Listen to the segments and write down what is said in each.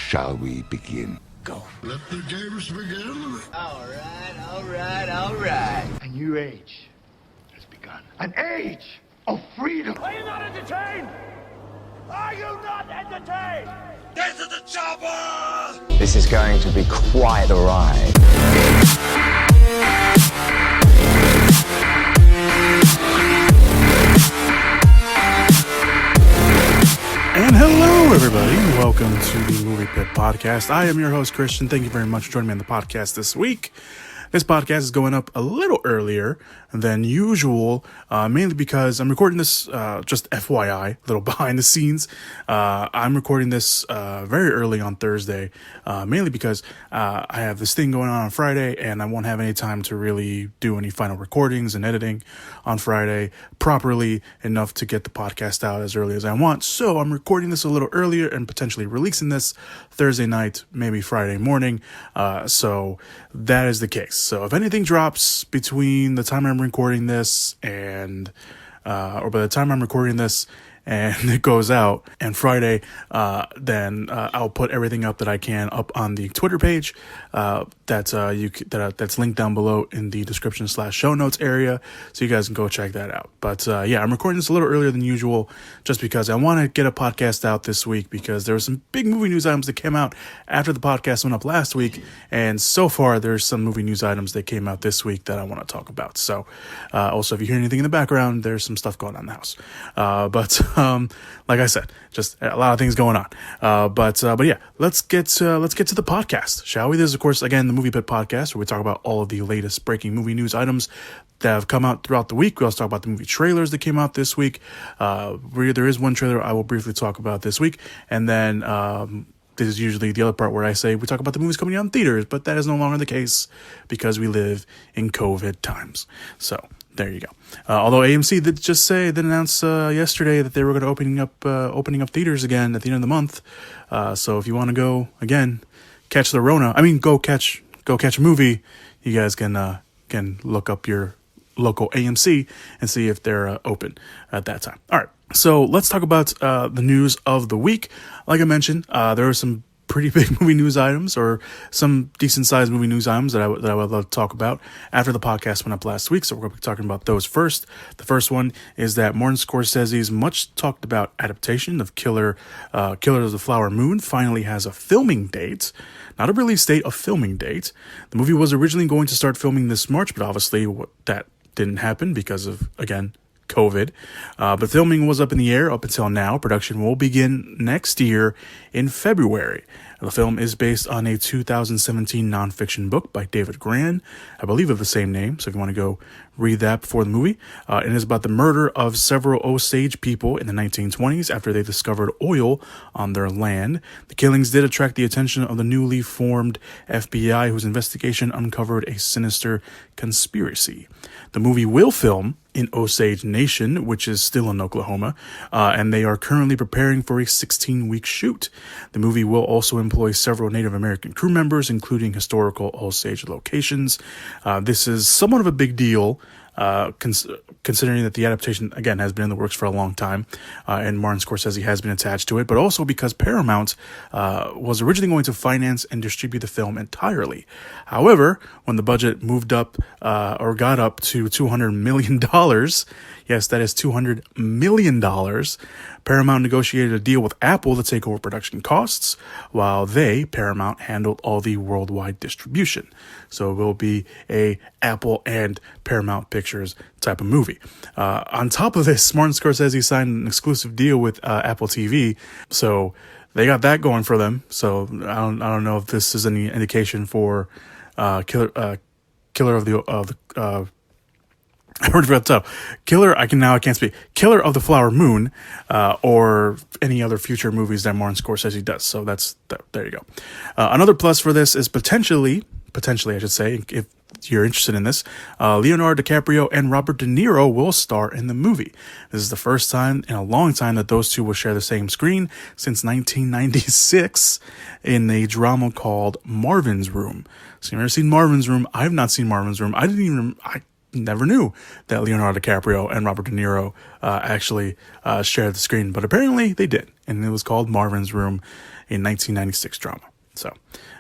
shall we begin? Go. Let the games begin. All right. A new age has begun. An age of freedom. Are you not entertained? Are you not entertained? Get to the chopper! This is going to be quite the ride. And hello, everybody. Welcome to the Movie Pit Podcast. I am your host, Christian. Thank you very much for joining me on the podcast this week. This podcast is going up a little earlier than usual, mainly because I'm recording this, just FYI, a little behind the scenes. I'm recording this very early on Thursday, mainly because I have this thing going on Friday, and I won't have any time to really do any final recordings and editing on Friday properly enough to get the podcast out as early as I want. So I'm recording this a little earlier and potentially releasing this Thursday night, maybe Friday morning. So that is the case. So if anything drops between the time I'm recording this and, or by the time I'm recording this and it goes out and Friday, then I'll put everything up that I can up on the Twitter page. That's linked down below in the description / show notes area, so you guys can go check that out. But yeah, I'm recording this a little earlier than usual just because I want to get a podcast out this week because there were some big movie news items that came out after the podcast went up last week, and so far there's some movie news items that came out this week that I want to talk about. So also, if you hear anything in the background, there's some stuff going on in the house. But like I said, just a lot of things going on. But yeah, let's get to the podcast, shall we? This is, of course, again, the Movie Pit Podcast, where we talk about all of the latest breaking movie news items that have come out throughout the week. We also talk about the movie trailers that came out this week. There is one trailer I will briefly talk about this week, and then this is usually the other part where I say we talk about the movies coming out in theaters, but that is no longer the case because we live in COVID times. So there you go. Although AMC did announce yesterday that they were going to opening up theaters again at the end of the month. So if you want to go again, catch the Rona. I mean, go catch a movie. You guys can look up your local AMC and see if they're open at that time. All right. So let's talk about the news of the week. Like I mentioned, there are some pretty big movie news items, or some decent sized movie news items that I would love to talk about after the podcast went up last week. So we're going to be talking about those first. The first one is that Martin Scorsese's much talked about adaptation of Killer of the Flower Moon finally has a filming date. Not a release date, a filming date. The movie was originally going to start filming this March, but obviously that didn't happen because of, again, COVID. But filming was up in the air up until now. Production will begin next year in February. The film is based on a 2017 nonfiction book by David Gran, I believe of the same name. So if you want to go read that before the movie, it is about the murder of several Osage people in the 1920s after they discovered oil on their land. The killings did attract the attention of the newly formed FBI, whose investigation uncovered a sinister conspiracy. The movie will film in Osage Nation, which is still in Oklahoma, and they are currently preparing for a 16-week shoot. The movie will also employ several Native American crew members, including historical Osage locations. This is somewhat of a big deal, considering that the adaptation, again, has been in the works for a long time, and Martin Scorsese has been attached to it, but also because Paramount was originally going to finance and distribute the film entirely. However, when the budget moved up, or got up to $200 million, yes, that is $200 million, Paramount negotiated a deal with Apple to take over production costs, while Paramount, handled all the worldwide distribution. So it will be a Apple and Paramount Pictures type of movie. On top of this, Martin Scorsese signed an exclusive deal with Apple TV, so they got that going for them. So I don't know if this is any indication for Killer of the I already forgot the title. I can't speak. Killer of the Flower Moon, or any other future movies that Martin Scorsese does. So there you go. Another plus for this is potentially, I should say, if you're interested in this, Leonardo DiCaprio and Robert De Niro will star in the movie. This is the first time in a long time that those two will share the same screen since 1996 in a drama called Marvin's Room. So you've never seen Marvin's Room. I have not seen Marvin's Room. I never knew that Leonardo DiCaprio and Robert De Niro actually shared the screen, but apparently they did. and it was called Marvin's Room, a 1996 drama. So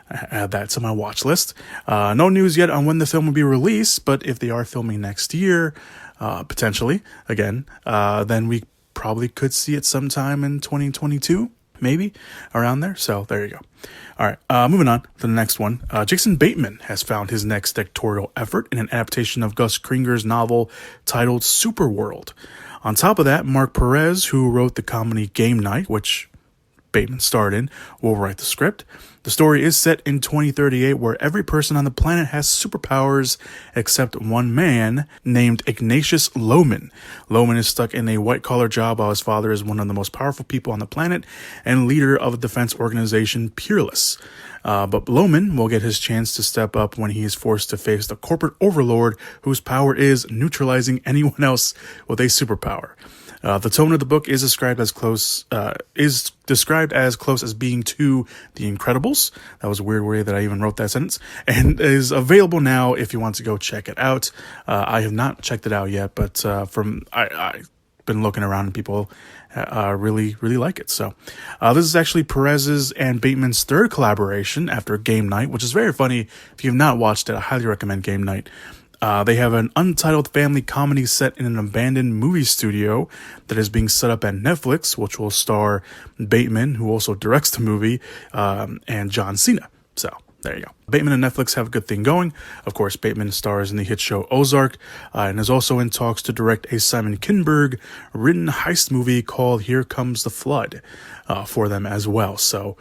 I add that to my watch list. No news yet on when the film will be released, but if they are filming next year, potentially, again, then we probably could see it sometime in 2022. Maybe around there. So there you go. All right. Moving on to the next one. Jason Bateman has found his next directorial effort in an adaptation of Gus Kringer's novel titled Superworld. On top of that, Mark Perez, who wrote the comedy Game Night, which Bateman starred in, will write the script. The story is set in 2038, where every person on the planet has superpowers except one man named Ignatius Lohman. Lohman is stuck in a white-collar job while his father is one of the most powerful people on the planet and leader of the defense organization Peerless. But Lohman will get his chance to step up when he is forced to face the corporate overlord whose power is neutralizing anyone else with a superpower. The tone of the book is described as close as being to The Incredibles. That was a weird way that I even wrote that sentence, and is available now if you want to go check it out. I have not checked it out yet, but I've been looking around and people really like it. So this is actually Perez's and Bateman's third collaboration after Game Night, which is very funny. If you have not watched it, I highly recommend Game Night. They have an untitled family comedy set in an abandoned movie studio that is being set up at Netflix, which will star Bateman, who also directs the movie, and John Cena. So there you go. Bateman and Netflix have a good thing going. Of course, Bateman stars in the hit show Ozark, and is also in talks to direct a Simon Kinberg written heist movie called Here Comes the Flood for them as well. So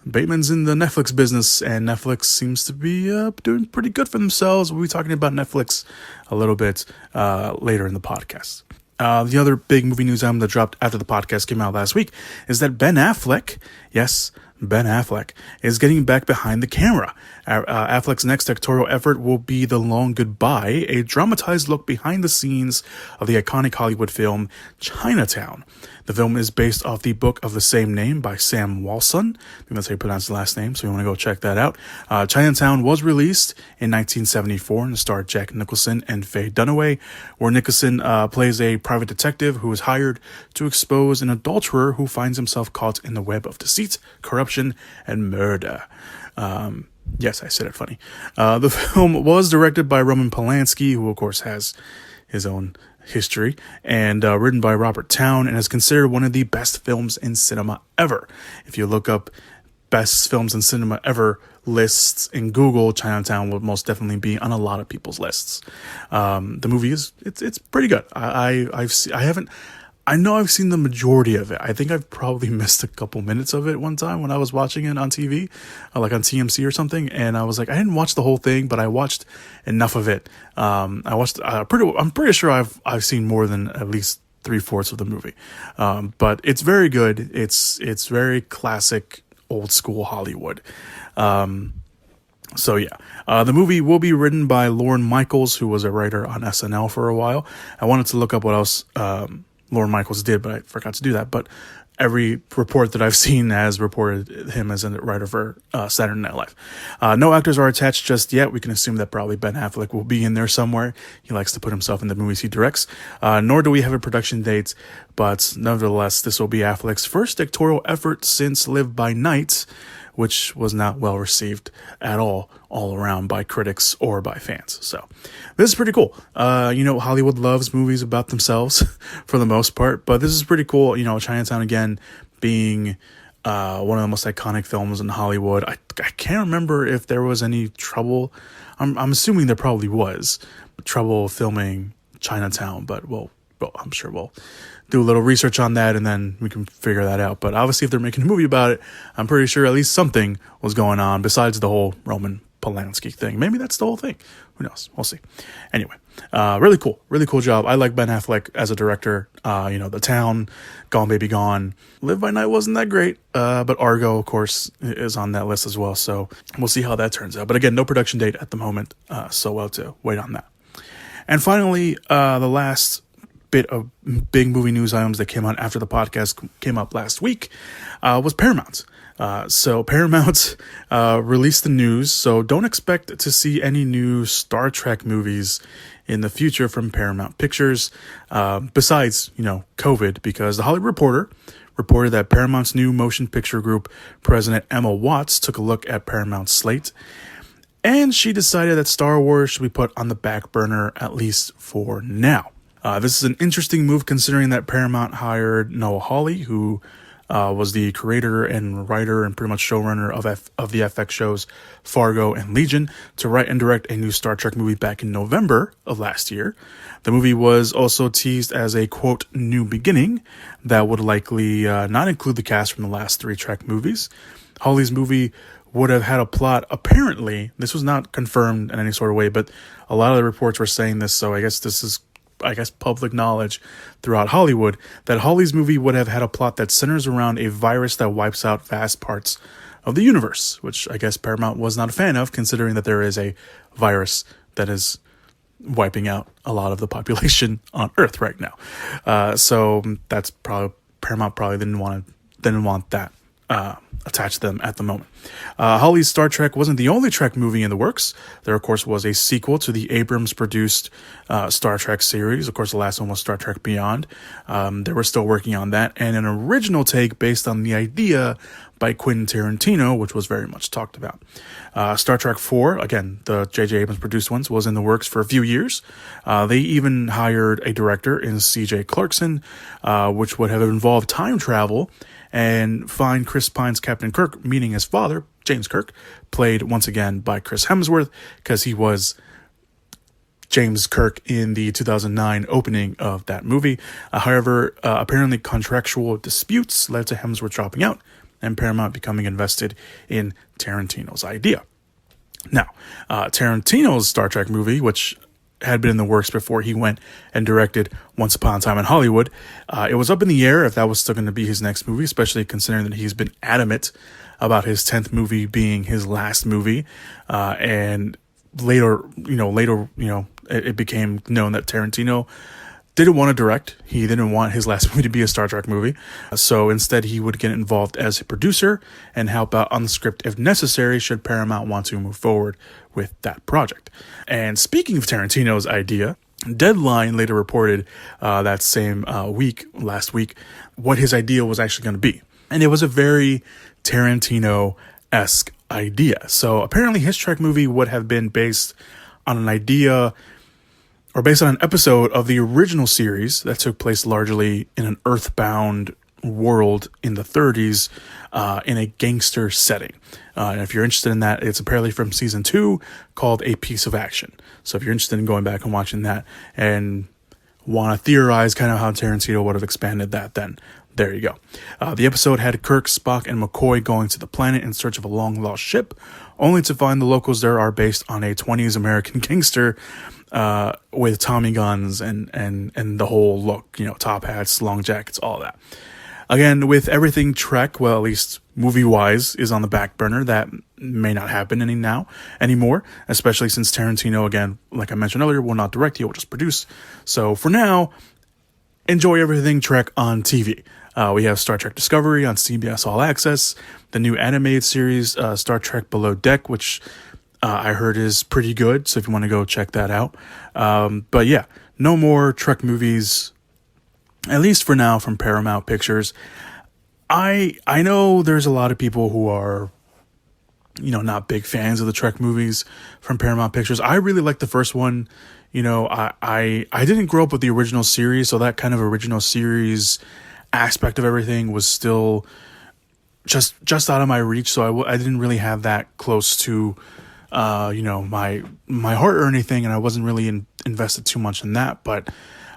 Bateman's in the Netflix business, and Netflix seems to be doing pretty good for themselves. We'll be talking about Netflix a little bit later in the podcast. The other big movie news item that dropped after the podcast came out last week is that Ben Affleck, yes, Ben Affleck, is getting back behind the camera. Affleck's next directorial effort will be The Long Goodbye, a dramatized look behind the scenes of the iconic Hollywood film Chinatown. The film is based off the book of the same name by Sam Walson. I think that's how you pronounce the last name, so you want to go check that out. Chinatown was released in 1974 and starred Jack Nicholson and Faye Dunaway, where Nicholson plays a private detective who is hired to expose an adulterer who finds himself caught in the web of deceit, corruption, and murder. Yes, I said it funny. The film was directed by Roman Polanski, who of course has his own history, and written by Robert Towne, and is considered one of the best films in cinema ever. If you look up best films in cinema ever lists in Google, Chinatown will most definitely be on a lot of people's lists. The movie it's pretty good. I know I've seen the majority of it. I think I've probably missed a couple minutes of it one time when I was watching it on TV, like on TMC or something. And I was like, I didn't watch the whole thing, but I watched enough of it. I'm pretty sure I've seen more than at least 3/4 of the movie. But it's very good. It's very classic old school Hollywood. So yeah, the movie will be written by Lorne Michaels, who was a writer on SNL for a while. I wanted to look up what else Lorne Michaels did, but I forgot to do that. But every report that I've seen has reported him as a writer for Saturday Night Live. No actors are attached just yet. We can assume that probably Ben Affleck will be in there somewhere. He likes to put himself in the movies he directs. Nor do we have a production date, but nevertheless, this will be Affleck's first directorial effort since Live by Night, which was not well received at all around by critics or by fans. So this is pretty cool. Hollywood loves movies about themselves for the most part, but this is pretty cool. Chinatown, again, being one of the most iconic films in Hollywood. I can't remember if there was any trouble. I'm assuming there probably was trouble filming Chinatown, but I'm sure we'll do a little research on that and then we can figure that out. But obviously if they're making a movie about it, I'm pretty sure at least something was going on besides the whole Roman Polanski thing. Maybe that's the whole thing. Who knows? We'll see. Anyway, really cool job. I like Ben Affleck as a director. The Town, Gone Baby Gone, Live by Night wasn't that great, but Argo, of course, is on that list as well. So we'll see how that turns out. But again, no production date at the moment, so we'll have to wait on that. And finally, the last bit of big movie news items that came out after the podcast came up last week was Paramount. So Paramount released the news, so don't expect to see any new Star Trek movies in the future from Paramount Pictures, besides, COVID, because The Hollywood Reporter reported that Paramount's new motion picture group president Emma Watts took a look at Paramount's slate, and she decided that Star Wars should be put on the back burner, at least for now. This is an interesting move considering that Paramount hired Noah Hawley, who was the creator and writer and pretty much showrunner of the FX shows Fargo and Legion, to write and direct a new Star Trek movie back in November of last year. The movie was also teased as a, quote, new beginning that would likely not include the cast from the last 3 Trek movies. Hawley's movie would have had a plot, apparently, this was not confirmed in any sort of way, but a lot of the reports were saying this, so I guess this is public knowledge throughout Hollywood, that Hawley's movie would have had a plot that centers around a virus that wipes out vast parts of the universe, which I guess Paramount was not a fan of, considering that there is a virus that is wiping out a lot of the population on Earth right now. So that's probably Paramount probably didn't want that attached to them at the moment. Hawley's Star Trek wasn't the only Trek movie in the works. There, of course, was a sequel to the Abrams-produced Star Trek series. Of course, the last one was Star Trek Beyond. They were still working on that. And an original take based on the idea by Quentin Tarantino, which was very much talked about. Star Trek 4, again, the J.J. Abrams-produced ones, was in the works for a few years. They even hired a director in C.J. Clarkson, which would have involved time travel, and find Chris Pine's Captain Kirk meeting his father, James Kirk, played once again by Chris Hemsworth, because he was James Kirk in the 2009 opening of that movie. However, apparently contractual disputes led to Hemsworth dropping out and Paramount becoming invested in Tarantino's idea. Now, Tarantino's Star Trek movie, which had been in the works before he went and directed Once Upon a Time in Hollywood. It was up in the air if that was still going to be his next movie, especially considering that he's been adamant about his 10th movie being his last movie. And later, it became known that Tarantino didn't want to direct. He didn't want his last movie to be a Star Trek movie. So instead, he would get involved as a producer and help out on the script if necessary, should Paramount want to move forward with that project. And speaking of Tarantino's idea, Deadline later reported that same last week, what his idea was actually going to be. And it was a very Tarantino-esque idea. So apparently his Trek movie would have been based on an idea, or based on an episode of the original series that took place largely in an earthbound world in the 30s, in a gangster setting. And if you're interested in that, it's apparently from season 2, called A Piece of Action. So if you're interested in going back and watching that and want to theorize kind of how Tarantino would have expanded that, then there you go. The episode had Kirk, Spock, and McCoy going to the planet in search of a long-lost ship, only to find the locals there are based on a 20s American gangster with Tommy guns and the whole look, top hats, long jackets, all that. Again, with everything Trek, well, at least movie-wise, is on the back burner. That may not happen anymore, especially since Tarantino, again, like I mentioned earlier, will not direct, he will just produce. So for now, enjoy everything Trek on TV. We have Star Trek Discovery on CBS All Access, the new animated series, Star Trek Below Deck, which I heard is pretty good, so if you want to go check that out. But yeah, no more Trek movies, at least for now, from Paramount Pictures. I know there's a lot of people who are, not big fans of the Trek movies from Paramount Pictures. I really like the first one. I didn't grow up with the original series, so that kind of original series aspect of everything was still just out of my reach. So I didn't really have that close to, my heart or anything, and I wasn't really invested too much in that. But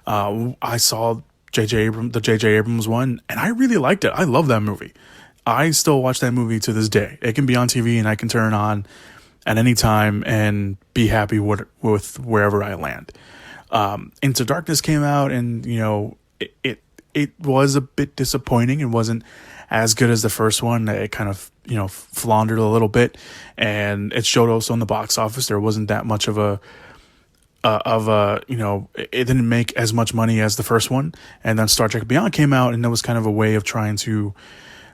I saw the J.J. Abrams one, and I really liked it. I love that movie. I still watch that movie to this day. It can be on TV, and I can turn it on at any time and be happy with wherever I land. Into Darkness came out, and it was a bit disappointing. It wasn't as good as the first one. It kind of floundered a little bit, and it showed also in the box office. There wasn't that much of a it didn't make as much money as the first one. And then Star Trek Beyond came out, and it was kind of a way of trying to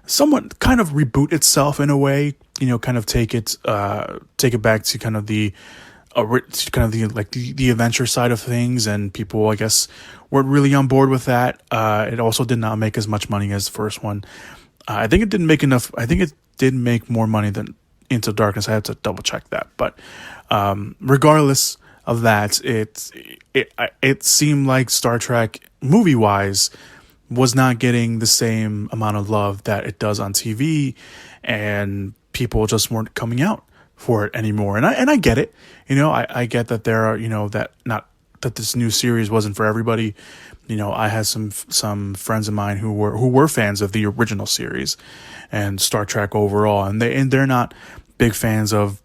somewhat kind of reboot itself in a way, kind of take it back to kind of the kind of the adventure side of things, and people, I guess, weren't really on board with that. It also did not make as much money as the first one. I think it didn't make enough. I think it did make more money than Into Darkness. I have to double check that, but regardless of that, it seemed like Star Trek movie wise was not getting the same amount of love that it does on TV, and people just weren't coming out for it anymore. And I get it. I get that there are, that this new series wasn't for everybody. I had some friends of mine who were fans of the original series and Star Trek overall, and they're not big fans of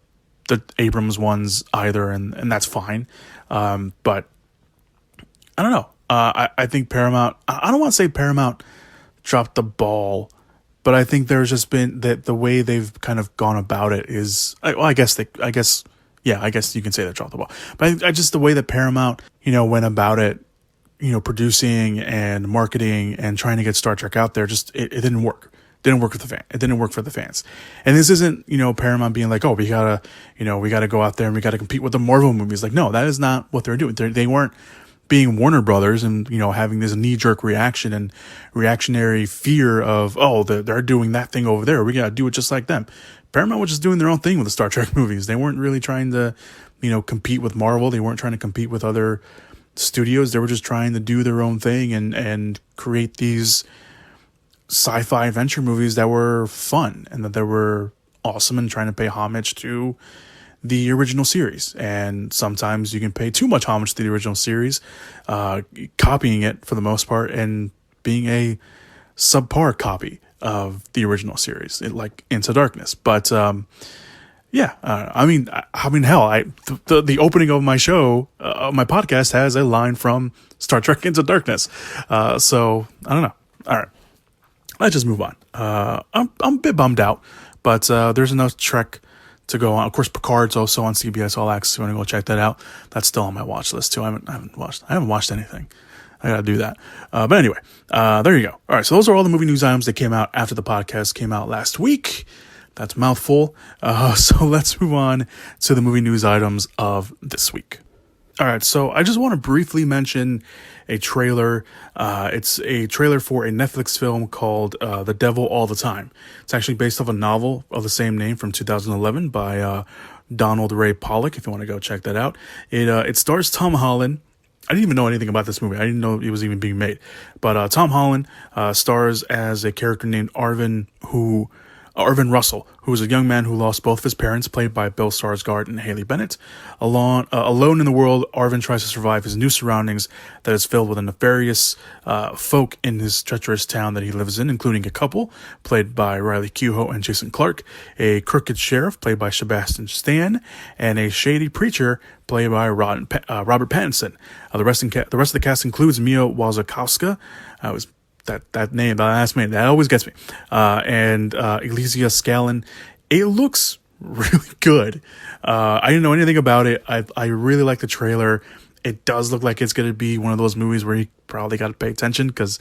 the Abrams ones either, and that's fine. But I don't know. I think Paramount, I don't want to say Paramount dropped the ball, but I think there's just been that the way they've kind of gone about it is, I guess you can say they dropped the ball, but I just, the way that Paramount, went about it, producing and marketing and trying to get Star Trek out there, just, it didn't work. Didn't work with the fan. It didn't work for the fans. And this isn't, Paramount being like, oh, we gotta go out there and we gotta compete with the Marvel movies. Like, no, that is not what they're doing. They weren't being Warner Brothers and, having this knee-jerk reaction and reactionary fear of, oh, they're doing that thing over there, we gotta do it just like them. Paramount was just doing their own thing with the Star Trek movies. They weren't really trying to, compete with Marvel. They weren't trying to compete with other studios. They were just trying to do their own thing and create these sci-fi adventure movies that were fun and that they were awesome, and trying to pay homage to the original series. And sometimes you can pay too much homage to the original series, copying it for the most part and being a subpar copy of the original series, like Into Darkness. But hell, the opening of my show, my podcast, has a line from Star Trek Into Darkness. So I don't know. All right, let's just move on. I'm a bit bummed out, but there's enough Trek to go on. Of course, Picard's also on CBS All Access. You want to go check that out? That's still on my watch list too. I haven't watched anything. I gotta do that. But anyway, there you go. All right, so those are all the movie news items that came out after the podcast came out last week. That's a mouthful. So let's move on to the movie news items of this week. All right, so I just want to briefly mention a trailer. It's a trailer for a Netflix film called The Devil All the Time. It's actually based off a novel of the same name from 2011 by Donald Ray Pollock, if you want to go check that out. It stars Tom Holland. I didn't even know anything about this movie. I didn't know it was even being made. But Tom Holland stars as a character named Arvin Russell, who is a young man who lost both of his parents, played by Bill Skarsgård and Haley Bennett. Alone in the world, Arvin tries to survive his new surroundings that is filled with a nefarious folk in his treacherous town that he lives in, including a couple, played by Riley Keough and Jason Clarke, a crooked sheriff, played by Sebastian Stan, and a shady preacher, played by Robert Pattinson. The rest of the cast includes Mia Wasikowska, that name, that last name, that always gets me. And Elysia Scallon. It looks really good. I didn't know anything about it. I really like the trailer. It does look like it's going to be one of those movies where you probably got to pay attention because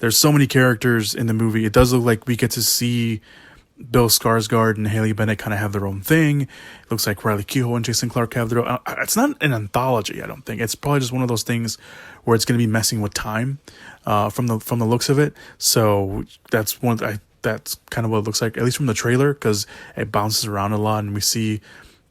there's so many characters in the movie. It does look like we get to see Bill Skarsgård and Haley Bennett kind of have their own thing. It looks like Riley Keough and Jason Clarke have their own. It's not an anthology, I don't think. It's probably just one of those things where it's going to be messing with time from the looks of it. So that's kind of what it looks like, at least from the trailer, because it bounces around a lot and we see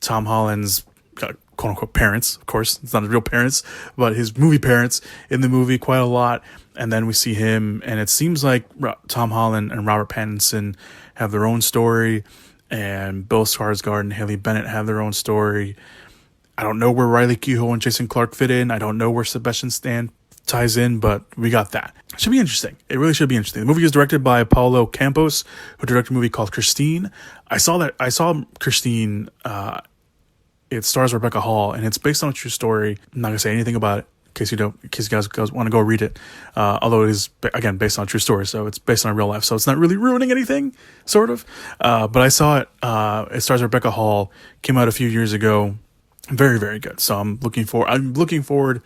Tom Holland's quote unquote parents. Of course, it's not his real parents, but his movie parents in the movie quite a lot. And then we see him, and it seems like Tom Holland and Robert Pattinson have their own story, and Bill Skarsgård and Haley Bennett have their own story. I don't know where Riley Keough and Jason Clarke fit in. I don't know where Sebastian Stan ties in, but we got that. It should be interesting. It really should be interesting. The movie is directed by Paulo Campos, who directed a movie called Christine. I saw Christine. It stars Rebecca Hall, and it's based on a true story. I'm not gonna say anything about it in case you guys want to go read it. Although it is, again, based on a true story, so it's based on real life, so it's not really ruining anything, sort of. But I saw it. It stars Rebecca Hall. Came out a few years ago. Very, very good. So I'm looking forward.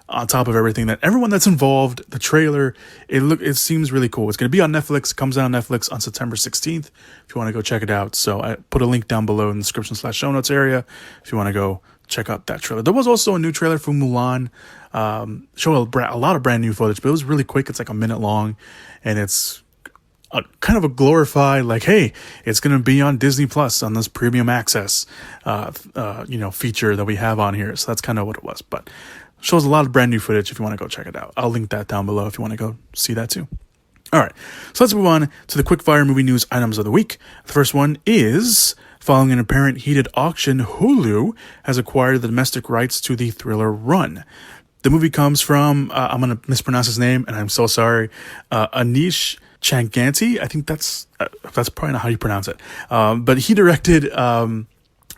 On top of everything, that everyone that's involved, the trailer, it seems really cool. It's going to be on Netflix. Comes out on Netflix on September 16th. If you want to go check it out. So I put a link down below in the description /show notes area if you want to go check out that trailer. There was also a new trailer for Mulan, showing a lot of brand new footage, but it was really quick. It's like a minute long, and it's kind of a glorified, like, hey, it's going to be on Disney Plus on this premium access, feature that we have on here. So that's kind of what it was, but shows a lot of brand new footage if you want to go check it out. I'll link that down below if you want to go see that too. All right, so let's move on to the quickfire movie news items of the week. The first one is, following an apparent heated auction, Hulu has acquired the domestic rights to the thriller Run. The movie comes from, I'm going to mispronounce his name, and I'm so sorry, Anish Changanti. I think that's probably not how you pronounce it. But he directed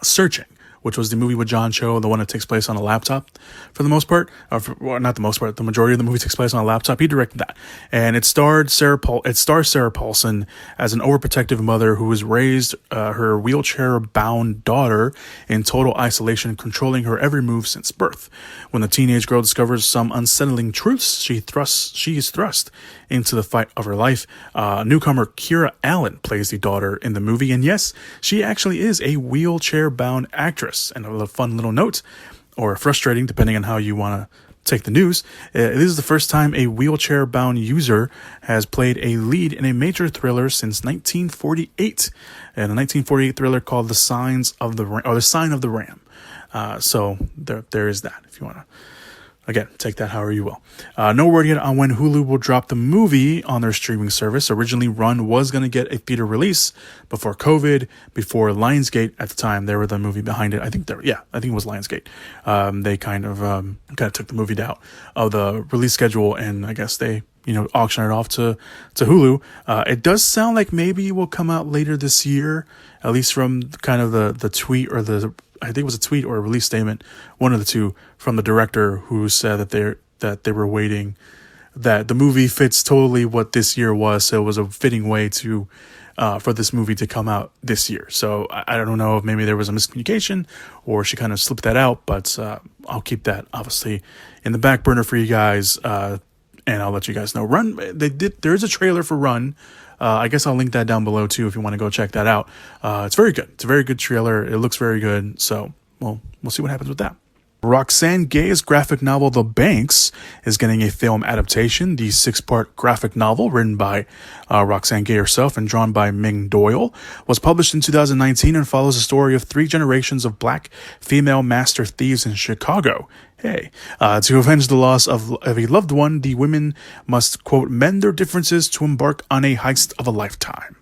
Searching, which was the movie with John Cho, the one that takes place on a laptop for the most part. Not the most part, the majority of the movie takes place on a laptop. He directed that. And it stars Sarah Paulson as an overprotective mother who has raised her wheelchair-bound daughter in total isolation, controlling her every move since birth. When the teenage girl discovers some unsettling truths, she is thrust into the fight of her life. Newcomer Kira Allen plays the daughter in the movie. And yes, she actually is a wheelchair-bound actress. And a fun little note, or frustrating depending on how you want to take the news, this is the first time a wheelchair-bound user has played a lead in a major thriller since 1948, and a 1948 thriller called The Sign of the Ram. So there is that, if you want to, again, take that however you will. No word yet on when Hulu will drop the movie on their streaming service. Originally, Run was going to get a theater release before COVID, before Lionsgate at the time. They were the movie behind it. I think it was Lionsgate. They kind of took the movie out of the release schedule, and I guess they auction it off to Hulu. It does sound like maybe it will come out later this year, at least from kind of the tweet, or I think it was a tweet or a release statement, one of the two, from the director, who said that they were waiting, that the movie fits totally what this year was, so it was a fitting way to for this movie to come out this year. So I don't know if maybe there was a miscommunication or she kind of slipped that out, but I'll keep that obviously in the back burner for you guys, and I'll let you guys know. Run, there is a trailer for Run. I guess I'll link that down below too if you want to go check that out. It's very good. It's a very good trailer. It looks very good. So we'll see what happens with that. Roxane Gay's graphic novel The Banks is getting a film adaptation. The 6-part graphic novel, written by Roxane Gay herself and drawn by Ming Doyle, was published in 2019 and follows the story of 3 generations of black female master thieves in Chicago. To avenge the loss of a loved one, the women must, quote, mend their differences to embark on a heist of a lifetime.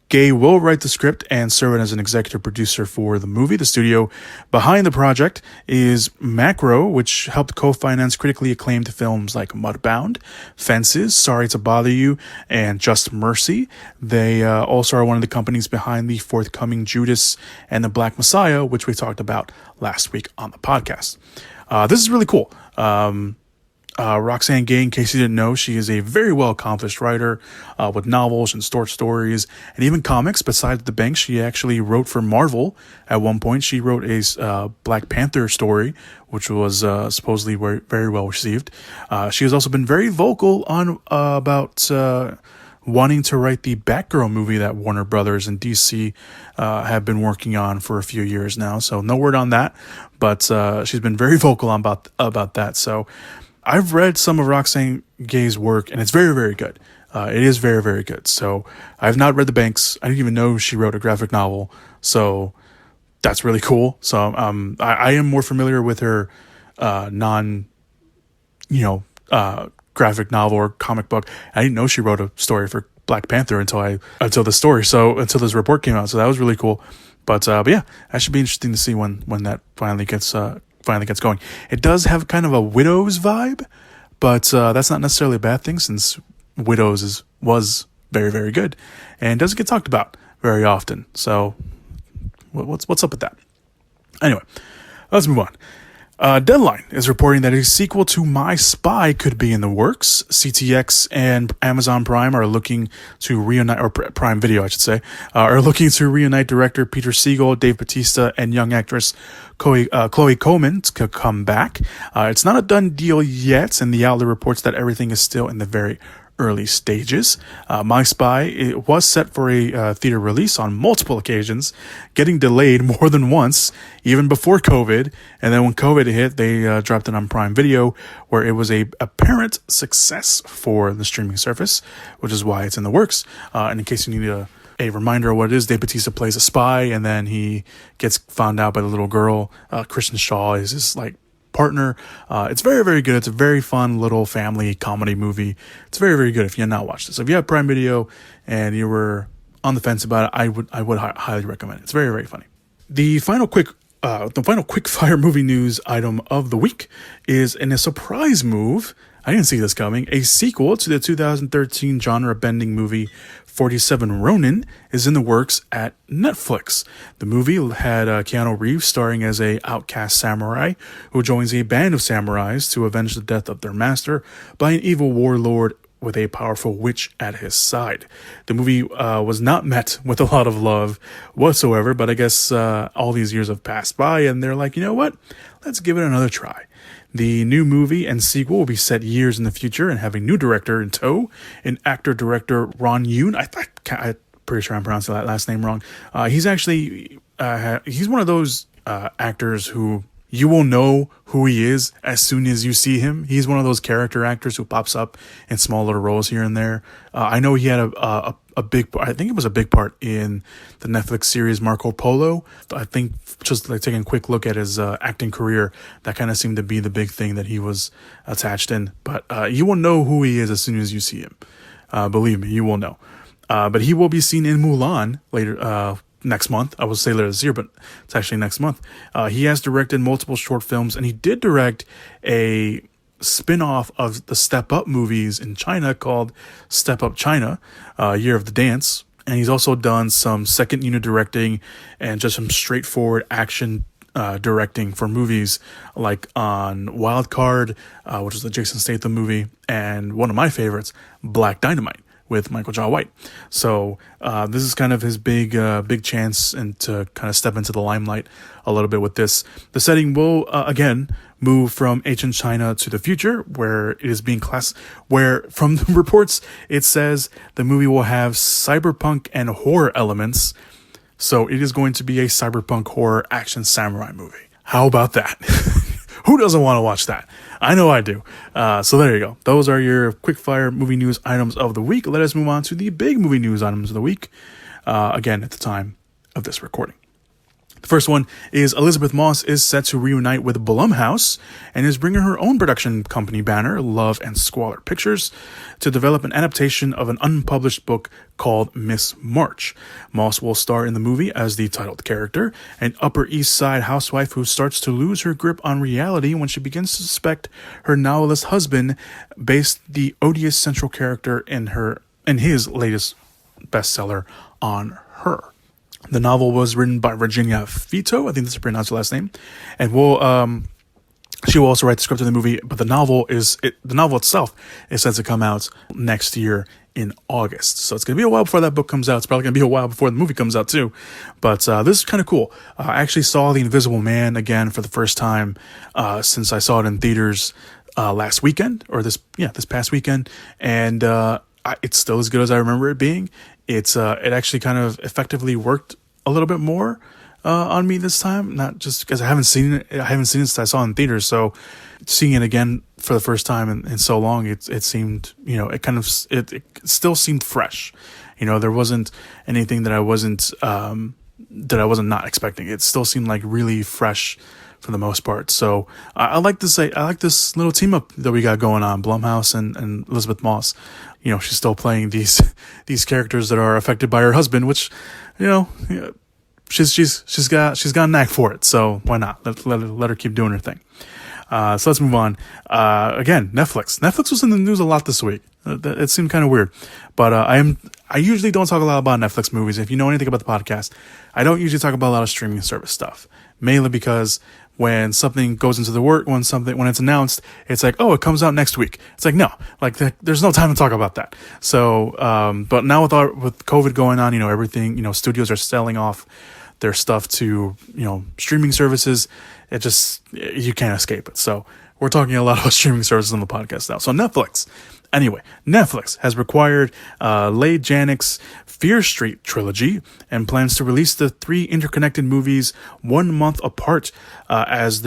Gay will write the script and serve as an executive producer for the movie. The studio behind the project is Macro, which helped co-finance critically acclaimed films like Mudbound, Fences, Sorry to Bother You, and Just Mercy. They also are one of the companies behind the forthcoming Judas and the Black Messiah, which we talked about last week on the podcast. This is really cool. Roxane Gay, in case you didn't know, she is a very well-accomplished writer with novels and short stories and even comics. Besides The Banks, she actually wrote for Marvel at one point. She wrote a Black Panther story, which was supposedly very well received. She has also been very vocal on about wanting to write the Batgirl movie that Warner Brothers and DC have been working on for a few years now. So no word on that, but she's been very vocal about that. So I've read some of Roxane Gay's work, and it's very, very good. It is very, very good. So I've not read The Banks. I didn't even know she wrote a graphic novel. So that's really cool. So I am more familiar with her graphic novel or comic book. I didn't know she wrote a story for Black Panther until this report came out. So that was really cool. But yeah, that should be interesting to see when that finally gets going. It does have kind of a Widows vibe, but that's not necessarily a bad thing, since Widows was very, very good and doesn't get talked about very often. So what's up with that? Anyway, let's move on. Deadline is reporting that a sequel to My Spy could be in the works. CTX and Amazon Prime are looking to reunite, or Prime Video, I should say, are looking to reunite director Peter Siegel, Dave Bautista, and young actress Chloe Coleman to come back. It's not a done deal yet, and the outlet reports that everything is still in the very early stages. My Spy, it was set for a theater release on multiple occasions, getting delayed more than once, even before COVID. And then when COVID hit, they dropped it on Prime Video, where it was a apparent success for the streaming service, which is why it's in the works. And in case you need a reminder of what it is, Dave Bautista plays a spy, and then he gets found out by the little girl. Kristen Shaw is his partner. It's very, very good. It's a very fun little family comedy movie. It's very, very good if you have not watched it. So if you have Prime Video and you were on the fence about it, I would highly recommend it. It's very, very funny. The final quick fire movie news item of the week is in a surprise move. I didn't see this coming. A sequel to the 2013 genre-bending movie 47 Ronin is in the works at Netflix. The movie had Keanu Reeves starring as a outcast samurai who joins a band of samurais to avenge the death of their master by an evil warlord with a powerful witch at his side. The movie was not met with a lot of love whatsoever, but I guess all these years have passed by and they're like, you know what? Let's give it another try. The new movie and sequel will be set years in the future and have a new director in tow, an actor-director Ronin. I'm pretty sure I'm pronouncing that last name wrong. He's actually he's one of those actors who you will know who he is as soon as you see him. He's one of those character actors who pops up in small little roles here and there. I know he had a big, I think it was a big part in the Netflix series Marco Polo. I think just taking a quick look at his acting career, that kind of seemed to be the big thing that he was attached in. But you will know who he is as soon as you see him. Believe me, you will know. But he will be seen in Mulan later, next month. I would say later this year, but it's actually next month. He has directed multiple short films, and he did direct a spin-off of the Step Up movies in China called Step Up China, Year of the Dance. And he's also done some second unit directing and just some straightforward action directing for movies like on Wild Card, which is the Jason Statham movie, and one of my favorites, Black Dynamite, with Michael Jai White. So this is kind of his big chance and to kind of step into the limelight a little bit with this. The setting will again move from ancient China to the future, where it is being where from the reports it says the movie will have cyberpunk and horror elements. So it is going to be a cyberpunk horror action samurai movie. How about that? Who doesn't want to watch that? I know I do. So there you go. Those are your quick-fire movie news items of the week. Let us move on to the big movie news items of the week. Again, at the time of this recording. The first one is Elisabeth Moss is set to reunite with Blumhouse and is bringing her own production company banner, Love and Squalor Pictures, to develop an adaptation of an unpublished book called Miss March. Moss will star in the movie as the titled character, an Upper East Side housewife who starts to lose her grip on reality when she begins to suspect her novelist husband based the odious central character in his latest bestseller on her. The novel was written by Virginia Fito, I think that's how you pronounce her last name, and she will also write the script of the movie. But the novel itself is set to come out next year in August, so it's gonna be a while before that book comes out. It's probably gonna be a while before the movie comes out too. But this is kind of cool. I actually saw The Invisible Man again for the first time since I saw it in theaters last weekend, or this past weekend, and it's still as good as I remember it being. It actually kind of effectively worked a little bit more on me this time, not just because I haven't seen it since I saw it in theaters. So seeing it again for the first time in so long, it seemed, it still seemed fresh. There wasn't anything that I wasn't not expecting. It still seemed like really fresh for the most part. So I like this little team up that we got going on, Blumhouse and Elisabeth Moss. She's still playing these characters that are affected by her husband, which, she's got a knack for it. So why not? Let her keep doing her thing. So let's move on. Again, Netflix was in the news a lot this week. It seemed kind of weird, but I usually don't talk a lot about Netflix movies. If you know anything about the podcast, I don't usually talk about a lot of streaming service stuff, mainly because when something goes into the work, when it's announced, it's like, oh, it comes out next week. It's like, no, there's no time to talk about that. So, but now with COVID going on, everything, studios are selling off their stuff to, streaming services. You can't escape it. So we're talking a lot about streaming services on the podcast now. So Netflix Anyway, Netflix has required Leigh Janik's Fear Street trilogy and plans to release the 3 interconnected movies 1 month apart as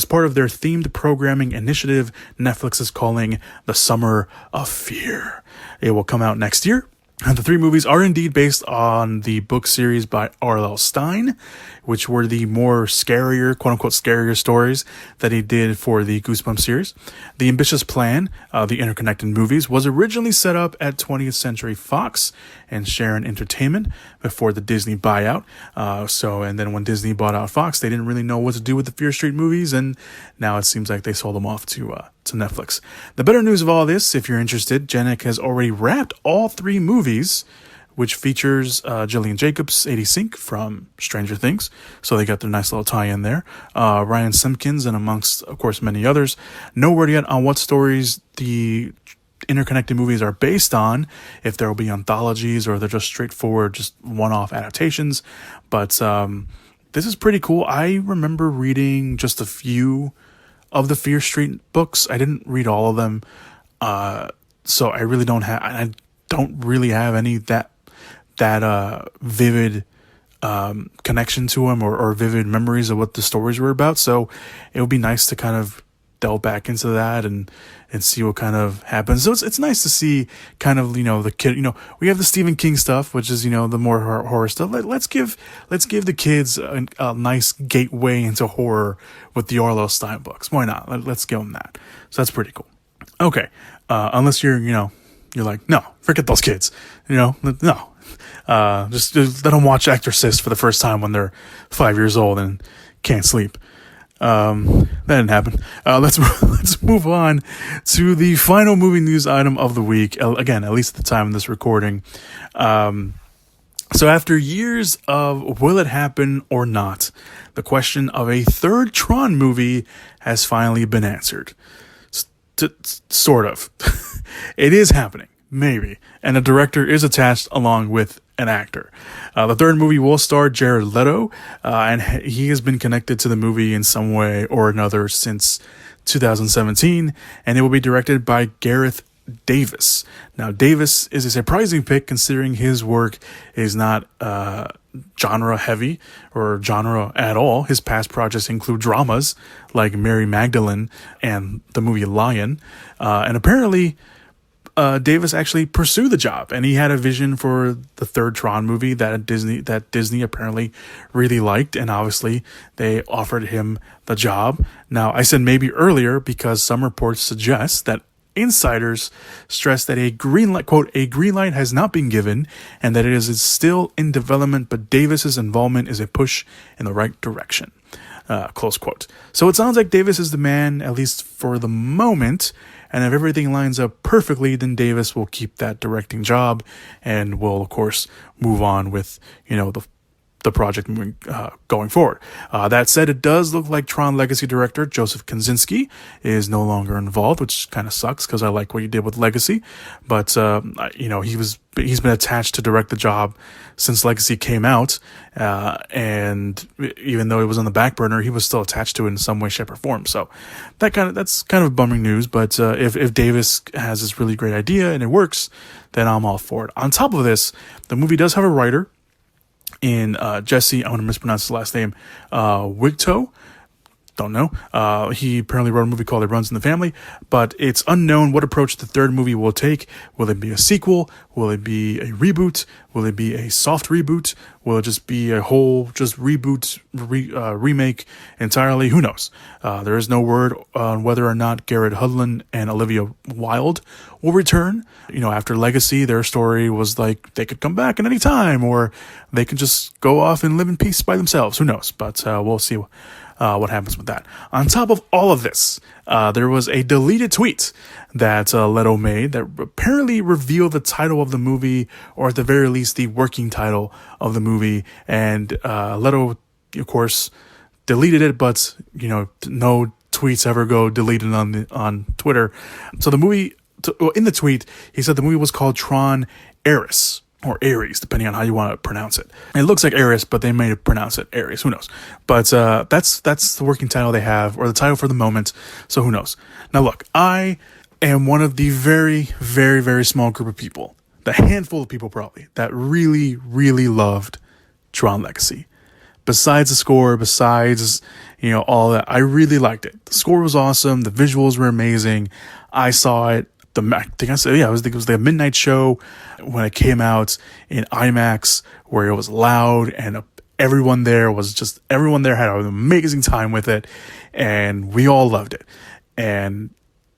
part of their themed programming initiative Netflix is calling the Summer of Fear. It will come out next year. And the 3 movies are indeed based on the book series by R.L. Stine, which were the more scarier, quote-unquote scarier stories that he did for the Goosebumps series. The ambitious plan, the interconnected movies, was originally set up at 20th Century Fox and Sharon Entertainment before the Disney buyout. And then when Disney bought out Fox, they didn't really know what to do with the Fear Street movies, and now it seems like they sold them off to Netflix. The better news of all this, if you're interested, Janik has already wrapped all 3 movies, which features Gillian Jacobs, 80 Sink from Stranger Things. So they got their nice little tie-in there. Ryan Simpkins, and amongst, of course, many others. No word yet on what stories the interconnected movies are based on, if there will be anthologies or they're just straightforward, just one-off adaptations. But this is pretty cool. I remember reading just a few of the Fear Street books. I didn't read all of them, so I really don't have. I don't really have any that vivid connection to them or vivid memories of what the stories were about. So it would be nice to kind of delve back into that and see what kind of happens. So it's nice to see kind of, the kid, we have the Stephen King stuff, which is, the more horror stuff. Let's give the kids a nice gateway into horror with the R.L. Stine books. Why not? Let's give them that. So that's pretty cool. Okay. Unless you're like, no, forget those kids, no. Just let them watch Exorcist for the first time when they're 5 years old and can't sleep. That didn't happen. Let's move on to the final movie news item of the week. Again, at least at the time of this recording. So after years of will it happen or not, the question of a third Tron movie has finally been answered. Sort of. It is happening. Maybe. And a director is attached along with an actor. The third movie will star Jared Leto, and he has been connected to the movie in some way or another since 2017, and it will be directed by Gareth Davis. Now, Davis is a surprising pick considering his work is not genre heavy or genre at all. His past projects include dramas like Mary Magdalene and the movie Lion, and apparently Davis actually pursued the job, and he had a vision for the third Tron movie that Disney apparently really liked, and obviously they offered him the job. Now, I said maybe earlier because some reports suggest that insiders stress that a green light, quote, a green light has not been given, and that it is still in development, but Davis's involvement is a push in the right direction. Close quote. So it sounds like Davis is the man, at least for the moment. And if everything lines up perfectly, then Davis will keep that directing job and will, of course, move on with, the project moving, going forward. That said, it does look like Tron Legacy director Joseph Kosinski is no longer involved, which kind of sucks because I like what he did with Legacy. But, he's been attached to direct the job since Legacy came out. And even though it was on the back burner, he was still attached to it in some way, shape, or form. So that's kind of bumming news. But if Davis has this really great idea and it works, then I'm all for it. On top of this, the movie does have a writer in Jesse, I'm going to mispronounce his last name, Wigto. Don't know. He apparently wrote a movie called It Runs in the Family, but it's unknown what approach the third movie will take. Will it be a sequel? Will it be a reboot? Will it be a soft reboot? Will it just be a whole just reboot, remake entirely? Who knows? There is no word on whether or not Garrett Hudlin and Olivia Wilde will return. After Legacy, their story was like they could come back at any time, or they could just go off and live in peace by themselves. Who knows? But we'll see what happens with that. On top of all of this, there was a deleted tweet that Leto made that apparently revealed the title of the movie, or at the very least the working title of the movie. And Leto, of course, deleted it, but no tweets ever go deleted on Twitter. So the movie, in the tweet, he said the movie was called Tron Ares. Or Ares, depending on how you want to pronounce it. It looks like Ares, but they may pronounce it Ares. Who knows? But that's the working title they have, or the title for the moment. So who knows? Now look, I am one of the very, very, very small group of people, the handful of people probably, that really, really loved Tron Legacy. Besides the score, besides, all that, I really liked it. The score was awesome. The visuals were amazing. I saw it. I think it was the midnight show when it came out in IMAX, where it was loud and everyone there had an amazing time with it, and we all loved it. And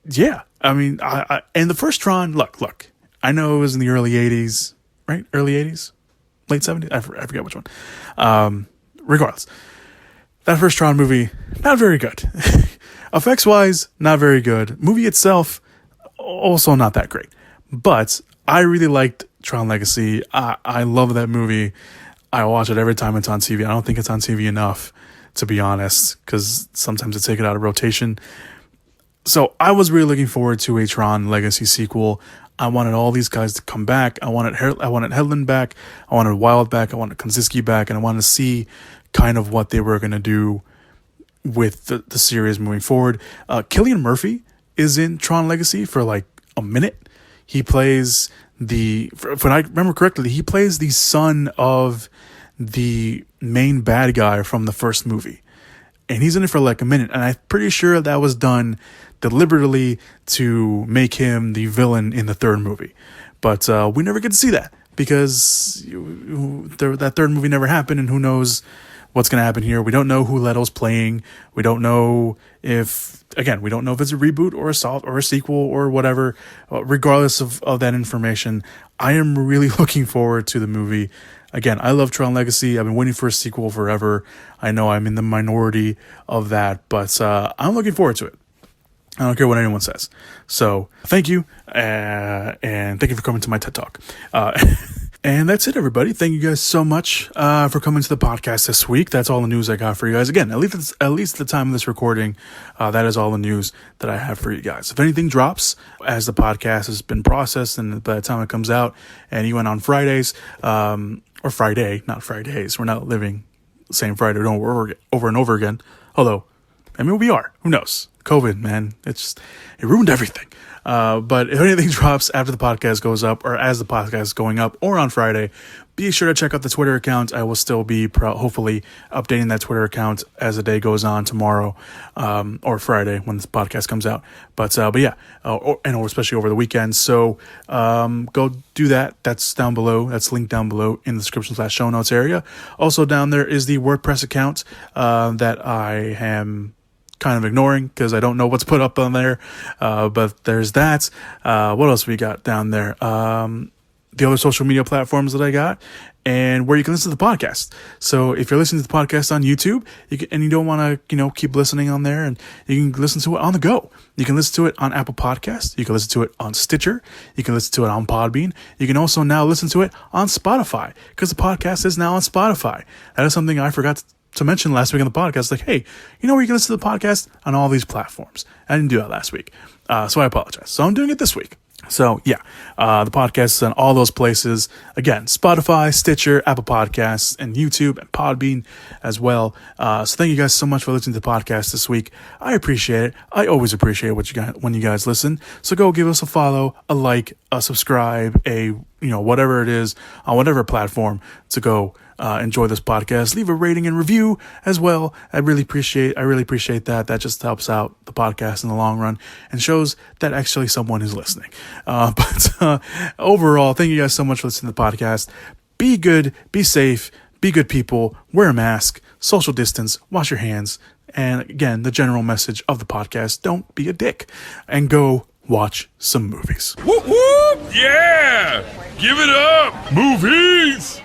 yeah, I mean, and the first Tron, look, I know it was in the early 80s, right? Early 80s? Late 70s? I forget which one. Regardless, that first Tron movie, not very good. Effects-wise, not very good. Movie itself, also not that great. But I really liked Tron Legacy. I love that movie. I watch it every time it's on TV. I don't think it's on TV enough, to be honest, because sometimes it's taken out of rotation. So I was really looking forward to a Tron Legacy sequel. I wanted all these guys to come back. I wanted Hedlund back. I wanted Wilde back. I wanted Kosinski back. And I wanted to see kind of what they were going to do with the series moving forward. Cillian Murphy is in Tron Legacy for like a minute. He plays if I remember correctly, he plays the son of the main bad guy from the first movie. And he's in it for like a minute. And I'm pretty sure that was done deliberately to make him the villain in the third movie. But we never get to see that because that third movie never happened, and who knows what's going to happen here. We don't know who Leto's playing. We don't know if it's a reboot or a sequel or whatever. Regardless of that information, I am really looking forward to the movie. Again, I love Tron Legacy. I've been waiting for a sequel forever. I know I'm in the minority of that, but I'm looking forward to it. I don't care what anyone says. So thank you, and thank you for coming to my TED Talk. And that's it, everybody. Thank you guys so much for coming to the podcast this week. That's all the news I got for you guys. Again, at least at the time of this recording, that is all the news that I have for you guys. If anything drops as the podcast has been processed and by the time it comes out, and you went on Fridays, or Friday, not Fridays. We're not living the same Friday over and over again. Although, I mean, we are. Who knows? COVID, man. It ruined everything. But if anything drops after the podcast goes up, or as the podcast is going up, or on Friday, be sure to check out the Twitter account. I will still be hopefully updating that Twitter account as the day goes on tomorrow, or Friday when this podcast comes out. But yeah, or especially over the weekend. So go do that. That's down below. That's linked down below in the description/show notes area. Also down there is the WordPress account that I am kind of ignoring because I don't know what's put up on there. But there's that. What else we got down there? The other social media platforms that I got, and where you can listen to the podcast. So if you're listening to the podcast on YouTube, and you don't want to, keep listening on there, and you can listen to it on the go. You can listen to it on Apple Podcasts. You can listen to it on Stitcher. You can listen to it on Podbean. You can also now listen to it on Spotify, because the podcast is now on Spotify. That is something I forgot to mention last week on the podcast. Like, hey, where you can listen to the podcast on all these platforms. I didn't do that last week. So I apologize. So I'm doing it this week. So yeah, the podcast is on all those places. Again, Spotify, Stitcher, Apple Podcasts, and YouTube, and Podbean as well. So thank you guys so much for listening to the podcast this week. I appreciate it. I always appreciate when you guys listen. So go give us a follow, a like, a subscribe, whatever it is on whatever platform to go enjoy this podcast. Leave a rating and review as well. I really appreciate that. That just helps out the podcast in the long run and shows that actually someone is listening. But overall, thank you guys so much for listening to the podcast. Be good, be safe, be good people, wear a mask, social distance, wash your hands. And again, the general message of the podcast, don't be a dick, and go watch some movies. Whoop whoop! Yeah! Give it up! Movies!